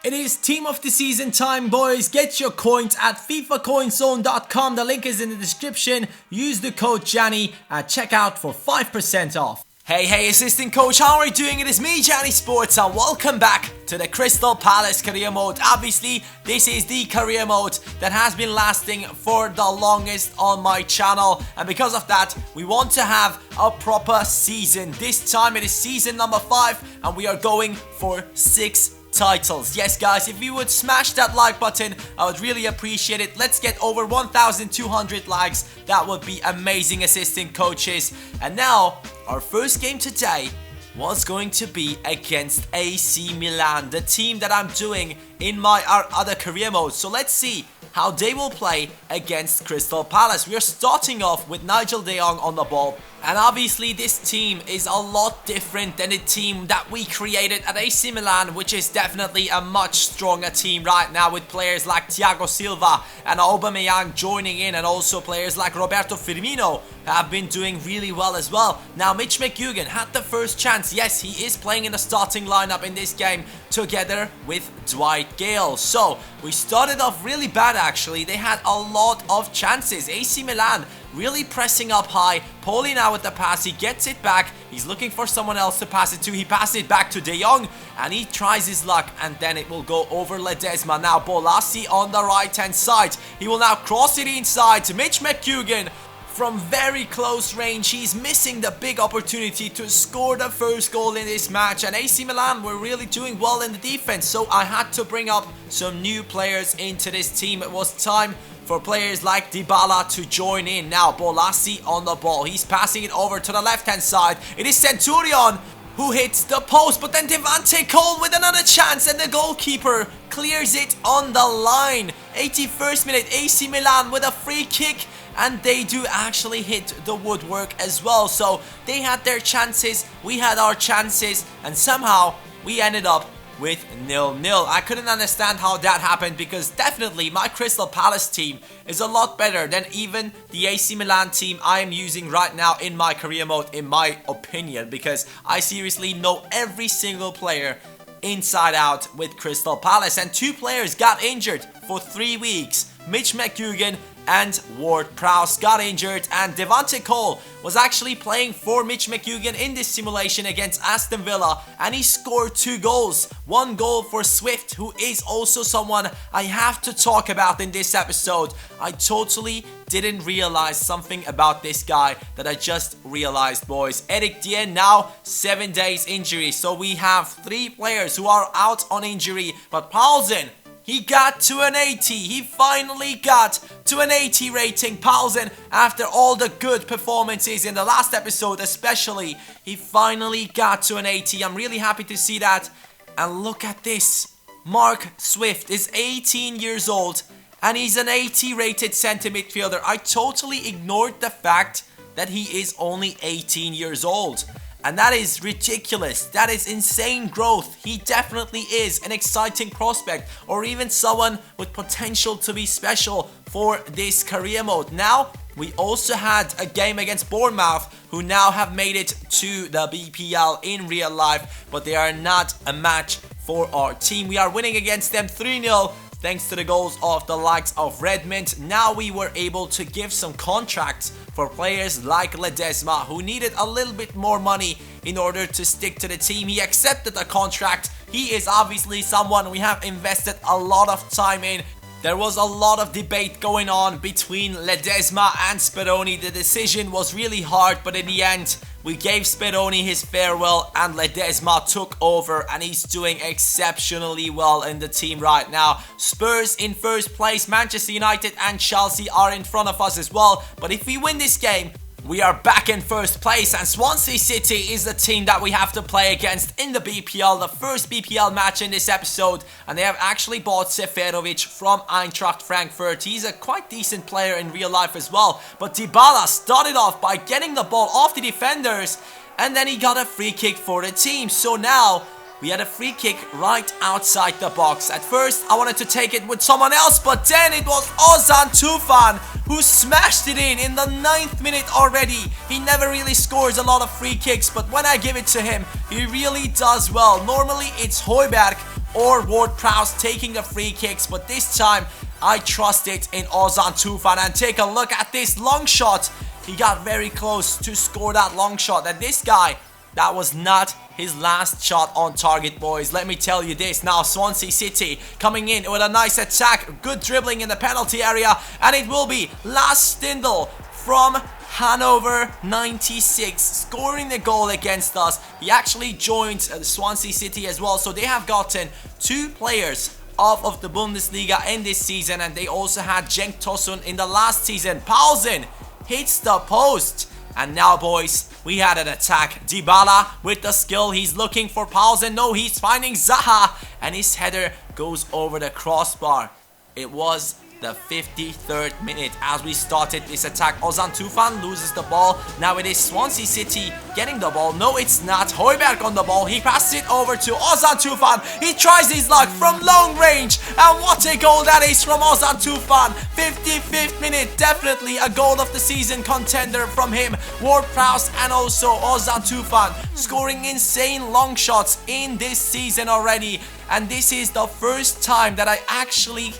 It is team of the season time, boys. Get your coins at FIFACoinZone.com. The link is in the description. Use the code Janny at checkout for 5% off. Hey, assistant coach, how are you doing? It is me, Canisports, and welcome back to the Crystal Palace career mode. Obviously, this is the career mode that has been lasting for the longest on my channel, and because of that, we want to have a proper season. This time it is season number 5, and we are going for 6 titles. Yes guys, if you would smash that like button, I would really appreciate it. Let's get over 1,200 likes. That would be amazing, assistant coaches. And now our first game today was going to be against AC Milan, the team that I'm doing in my other career mode. So let's see how they will play against Crystal Palace. We are starting off with Nigel de Jong on the ball. And obviously this team is a lot different than the team that we created at AC Milan, which is definitely a much stronger team right now, with players like Thiago Silva and Aubameyang joining in, and also players like Roberto Firmino have been doing really well as well. Now Mitch McGugan had the first chance. Yes, he is playing in the starting lineup in this game together with Dwight Gale. So we started off really bad actually. They had a lot of chances. AC Milan really pressing up high. Poli now with the pass, he gets it back. He's looking for someone else to pass it to. He passes it back to De Jong, and he tries his luck, and then it will go over Ledesma. Now Bolasie on the right hand side. He will now cross it inside to Mitch McGugan. From very close range, he's missing the big opportunity to score the first goal in this match, and AC Milan were really doing well in the defense, so I had to bring up some new players into this team. It was time for players like Dybala to join in. Now Bolasie on the ball, he's passing it over to the left hand side. It is Centurion who hits the post, but then Devante Cole with another chance, and the goalkeeper clears it on the line. 81st minute, AC Milan with a free kick, and they do actually hit the woodwork as well. So they had their chances, we had our chances, and somehow we ended up with 0-0. I couldn't understand how that happened, because definitely my Crystal Palace team is a lot better than even the AC Milan team I am using right now in my career mode, in my opinion, because I seriously know every single player inside out with Crystal Palace, and 2 players got injured for 3 weeks. Mitch McGugan and Ward-Prowse got injured, and Devante Cole was actually playing for Mitch McGugan in this simulation against Aston Villa, and he scored 2 goals. 1 goal for Swift, who is also someone I have to talk about in this episode. I totally didn't realize something about this guy that I just realized, boys. Eric Dien now 7 days injury, so we have 3 players who are out on injury, but Paulsen, he got to an 80. He finally got to an 80 rating. Paulsen, after all the good performances in the last episode especially, he finally got to an 80. I'm really happy to see that. And look at this. Mark Swift is 18 years old, and he's an 80 rated centre midfielder. I totally ignored the fact that he is only 18 years old. And that is ridiculous. That is insane growth. He definitely is an exciting prospect, or even someone with potential to be special for this career mode. Now, we also had a game against Bournemouth, who now have made it to the BPL in real life, but they are not a match for our team. We are winning against them 3-0. Thanks to the goals of the likes of Redmond. Now we were able to give some contracts for players like Ledesma, who needed a little bit more money in order to stick to the team. He accepted the contract. He is obviously someone we have invested a lot of time in. There was a lot of debate going on between Ledesma and Speroni. The decision was really hard, but in the end, we gave Speroni his farewell, and Ledesma took over, and he's doing exceptionally well in the team right now. Spurs in first place, Manchester United and Chelsea are in front of us as well. But if we win this game, we are back in first place, and Swansea City is the team that we have to play against in the BPL, the first BPL match in this episode, and they have actually bought Seferovic from Eintracht Frankfurt. He's a quite decent player in real life as well, but Dybala started off by getting the ball off the defenders, and then he got a free kick for the team. So now we had a free kick right outside the box. At first, I wanted to take it with someone else, but then it was Ozan Tufan who smashed it in the 9th minute already. He never really scores a lot of free kicks, but when I give it to him, he really does well. Normally, it's Højbjerg or Ward-Prowse taking the free kicks, but this time I trusted in Ozan Tufan. And take a look at this long shot. He got very close to score that long shot, and this guy, that was not his last shot on target, boys. Let me tell you this. Now Swansea City coming in with a nice attack, good dribbling in the penalty area, and it will be Lars Stindl from Hanover 96 scoring the goal against us. He actually joined Swansea City as well, so they have gotten 2 players off of the Bundesliga in this season, and they also had Cenk Tosun in the last season. Paulsen hits the post, and now, boys, we had an attack. Dybala with the skill, he's looking for Paulsen. No, he's finding Zaha, and his header goes over the crossbar. It was the 53rd minute as we started this attack. Ozan Tufan loses the ball. Now it is Swansea City getting the ball. No, it's not. Højbjerg on the ball. He passes it over to Ozan Tufan. He tries his luck from long range. And what a goal that is from Ozan Tufan. 55th minute. Definitely a goal of the season contender from him. Ward-Prowse and also Ozan Tufan scoring insane long shots in this season already. And this is the first time that I actually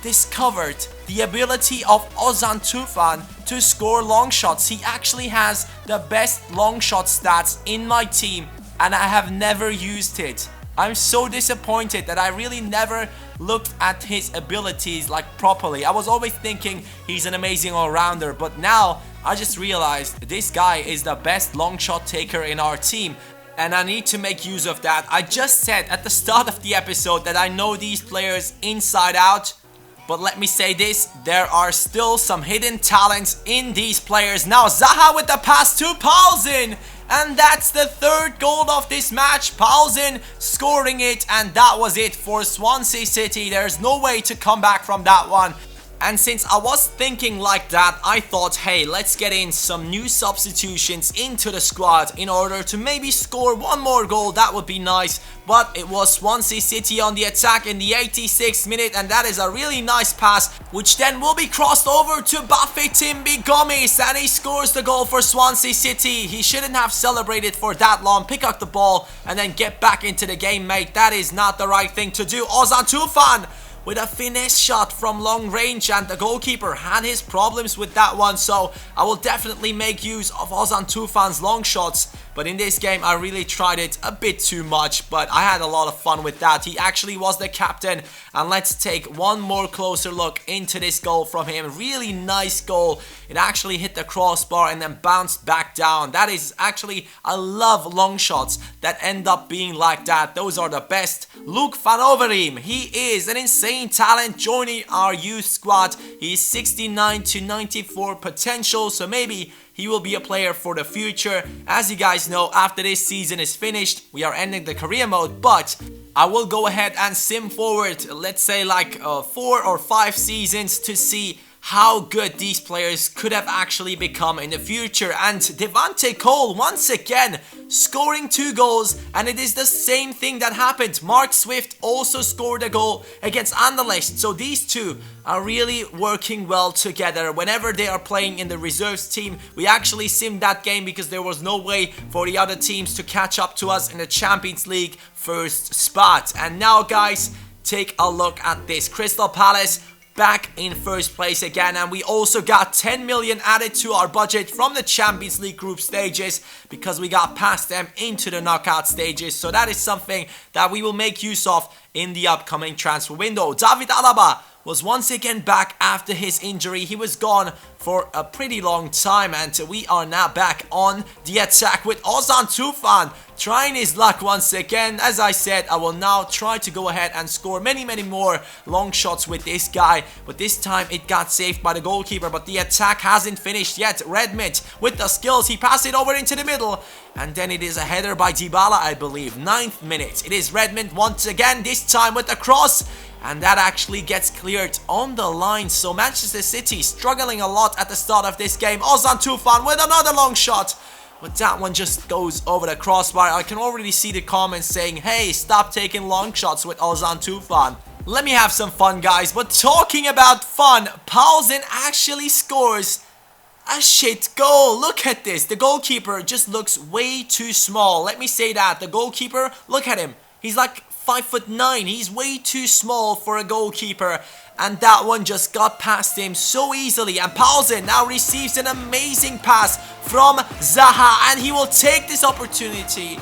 discovered the ability of Ozan Tufan to score long shots. He actually has the best long shot stats in my team, and I have never used it. I'm so disappointed that I really never looked at his abilities like properly. I was always thinking he's an amazing all-rounder, but now I just realized this guy is the best long shot taker in our team. And I need to make use of that. I just said at the start of the episode that I know these players inside out. But let me say this, there are still some hidden talents in these players. Now Zaha with the pass to Paulsen. And that's the 3rd goal of this match. Paulsen scoring it, and that was it for Swansea City. There's no way to come back from that one. And since I was thinking like that, I thought, hey, let's get in some new substitutions into the squad in order to maybe score one more goal. That would be nice. But it was Swansea City on the attack in the 86th minute, and that is a really nice pass, which then will be crossed over to Bafétimbi Gomis, and he scores the goal for Swansea City. He shouldn't have celebrated for that long. Pick up the ball and then get back into the game, mate. That is not the right thing to do. Ozan Tufan with a finesse shot from long range, and the goalkeeper had his problems with that one, so I will definitely make use of Ozan Tufan's long shots. But in this game, I really tried it a bit too much, but I had a lot of fun with that. He actually was the captain, and let's take one more closer look into this goal from him. Really nice goal. It actually hit the crossbar and then bounced back down. That is actually, I love long shots that end up being like that. Those are the best. Luke van Overeem, he is an insane talent joining our youth squad. He's 69 to 94 potential, so maybe he will be a player for the future. As you guys know, after this season is finished, we are ending the career mode, but I will go ahead and sim forward, let's say like 4 or 5 seasons to see how good these players could have actually become in the future. And Devante Cole once again scoring 2 goals, and it is the same thing that happened. Mark Swift also scored a goal against Anderlecht, so these two are really working well together. Whenever they are playing in the reserves team, we actually simmed that game because there was no way for the other teams to catch up to us in the Champions League first spot. And now, guys, take a look at this. Crystal Palace back in first place again, and we also got 10 million added to our budget from the Champions League group stages because we got past them into the knockout stages. So that is something that we will make use of in the upcoming transfer window. David Alaba was once again back after his injury. He was gone for a pretty long time, and we are now back on the attack with Ozan Tufan trying his luck once again. As I said, I will now try to go ahead and score many more long shots with this guy, but this time it got saved by the goalkeeper. But the attack hasn't finished yet. Redmond with the skills, he passed it over into the middle, and then it is a header by Dybala, I believe. 9th minute, it is Redmond once again, this time with the cross, and that actually gets cleared on the line. So Manchester City struggling a lot at the start of this game. Ozan Tufan with another long shot, but that one just goes over the crossbar. I can already see the comments saying, hey, stop taking long shots with Ozan Tufan. Let me have some fun, guys. But talking about fun, Paulsen actually scores a shit goal. Look at this. The goalkeeper just looks way too small. Let me say that. The goalkeeper, look at him. He's like 5'9". He's way too small for a goalkeeper. And that one just got past him so easily. And Paulsen now receives an amazing pass from Zaha. And he will take this opportunity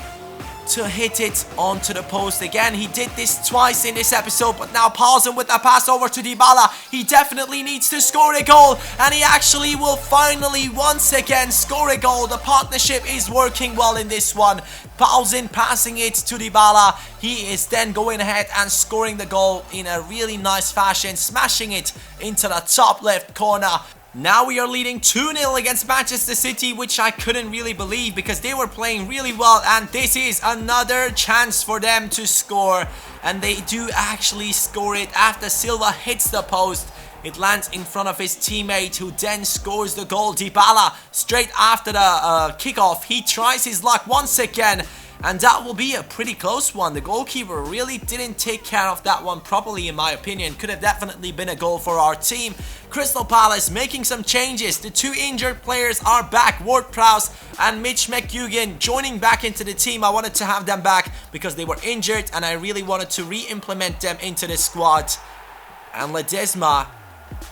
to hit it onto the post again. He did this twice in this episode, but now Paulsen with that pass over to Dybala. He definitely needs to score a goal, and he actually will finally once again score a goal. The partnership is working well in this one. Paulsen passing it to Dybala. He is then going ahead and scoring the goal in a really nice fashion, smashing it into the top left corner. Now we are leading 2-0 against Manchester City, which I couldn't really believe because they were playing really well, and this is another chance for them to score, and they do actually score it after Silva hits the post. It lands in front of his teammate, who then scores the goal. Dybala, straight after the kickoff, he tries his luck once again. And that will be a pretty close one. The goalkeeper really didn't take care of that one properly, in my opinion. Could have definitely been a goal for our team. Crystal Palace making some changes. The two injured players are back. Ward-Prowse and Mitch McGugan joining back into the team. I wanted to have them back because they were injured, and I really wanted to re-implement them into the squad. And Ledesma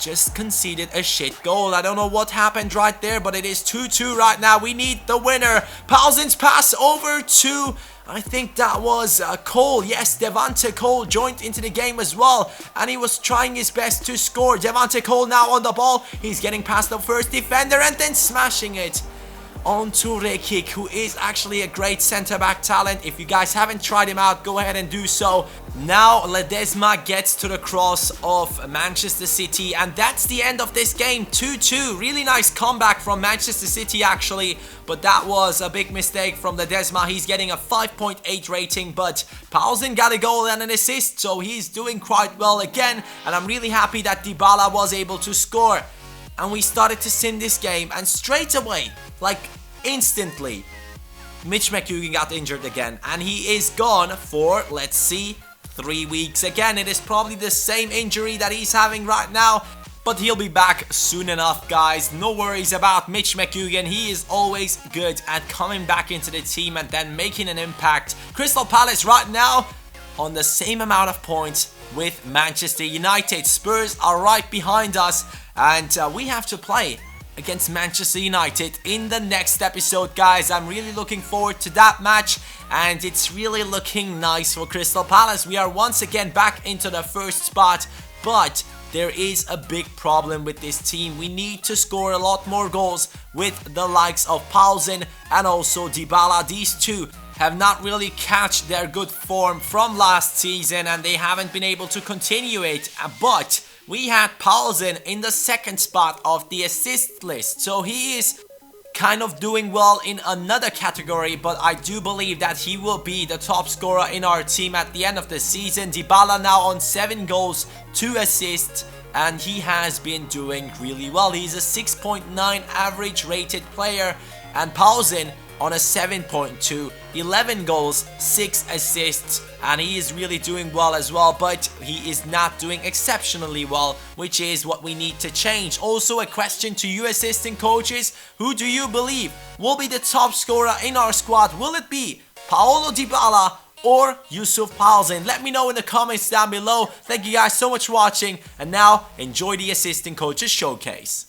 just conceded a shit goal. I don't know what happened right there, but it is 2-2 right now. We need the winner. Paulsen's pass over to, I think that was Cole. Yes, Devante Cole joined into the game as well, and he was trying his best to score. Devante Cole now on the ball. He's getting past the first defender and then smashing it onto Rekik, who is actually a great centre-back talent. If you guys haven't tried him out, go ahead and do so. Now Ledesma gets to the cross of Manchester City, and that's the end of this game. 2-2. Really nice comeback from Manchester City actually, but that was a big mistake from Ledesma. He's getting a 5.8 rating, but Paulsen got a goal and an assist, so he's doing quite well again, and I'm really happy that Dybala was able to score. And we started to sim this game, and straight away, like instantly, Mitch McGugan got injured again, and he is gone for, let's see, 3 weeks again. It is probably the same injury that he's having right now, but he'll be back soon enough, guys. No worries about Mitch McGugan. He is always good at coming back into the team and then making an impact. Crystal Palace right now on the same amount of points with Manchester United. Spurs are right behind us, and we have to play against Manchester United in the next episode, guys. I'm really looking forward to that match, and it's really looking nice for Crystal Palace. We are once again back into the first spot, but there is a big problem with this team. We need to score a lot more goals with the likes of Paulsen and also Dybala. These two have not really catched their good form from last season, and they haven't been able to continue it, but we had Paulsen in the second spot of the assist list, so he is kind of doing well in another category, but I do believe that he will be the top scorer in our team at the end of the season. Dybala now on 7 goals, 2 assists, and he has been doing really well. He's a 6.9 average rated player, and Paulsen on a 7.2, 11 goals, 6 assists, and he is really doing well as well, but he is not doing exceptionally well, which is what we need to change. Also, a question to you assistant coaches: who do you believe will be the top scorer in our squad? Will it be Paulo Dybala or Yusuf Paulsen? Let me know in the comments down below. Thank you guys so much for watching, and now enjoy the assistant coaches showcase.